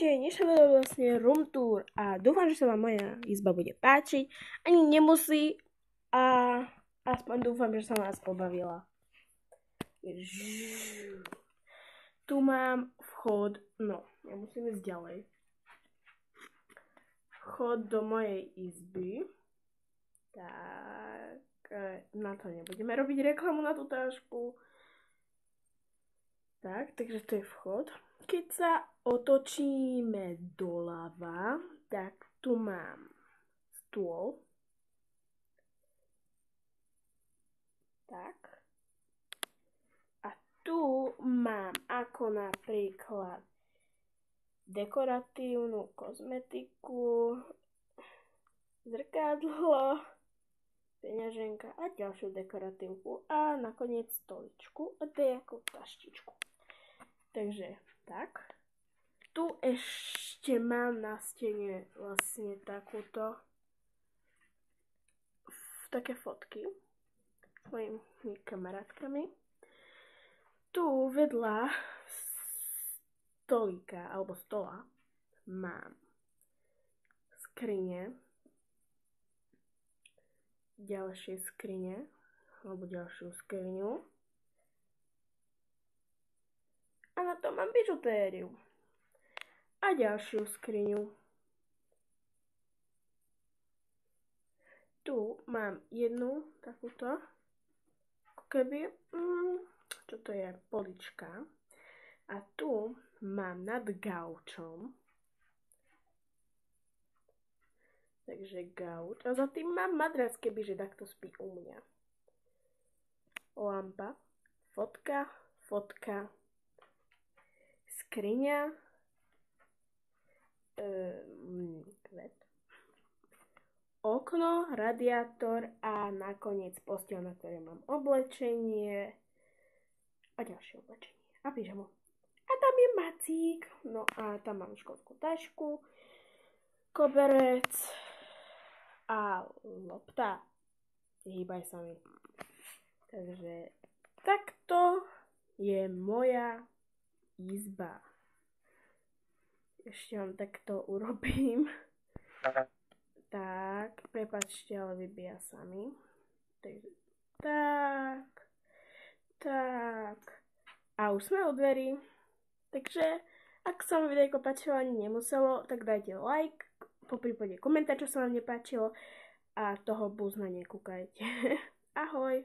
Ahojte, dnešné video vlastne room tour a dúfam, že sa vám moja izba bude páčiť. Ani nemusí a aspoň dúfam, že som vás pobavila. Tu mám vchod, no, nemusím ísť ďalej. Vchod do mojej izby. Tak, na to nebudeme robiť reklamu na tú tášku. Tak, takže to je vchod. Keď sa otočíme doľava, tak tu mám stôl. Tak. A tu mám ako napríklad dekoratívnu kozmetiku, zrkadlo, peňaženka a ďalšiu dekoratívku a nakoniec stoličku a nejakú taštičku. Takže tak. Tu ešte mám na stene vlastne takúto také fotky s mojimi kamarátkami. Tu vedľa stolíka alebo stola mám skrine, ďalšie skrine alebo ďalšiu skriňu. A na to mám bižutériu. A ďalšiu skriňu. Tu mám jednu takúto, ako keby, čo to je, polička. A tu mám nad gaučom. Takže gauč. A za tým mám madrac, kebyže takto spí u mňa. Lampa, fotka, skriňa, kvet, okno, radiátor a nakoniec posteľ, na ktorej mám oblečenie a ďalšie oblečenie a pyžamo. A tam je macík, no a tam mám školskú tašku, koberec a lopta. Hýbaj sa mi. Takže takto je moja izba. Ešte vám takto urobím. Tak, prepáčte, ale vybíja sa mi. Takže tak. A už sme u dverí. Takže, ak sa vám videjko páčilo ani nemuselo, tak dajte like, poprípade komentár, čo sa vám nepáčilo a toho buzna nekúkajte. Ahoj!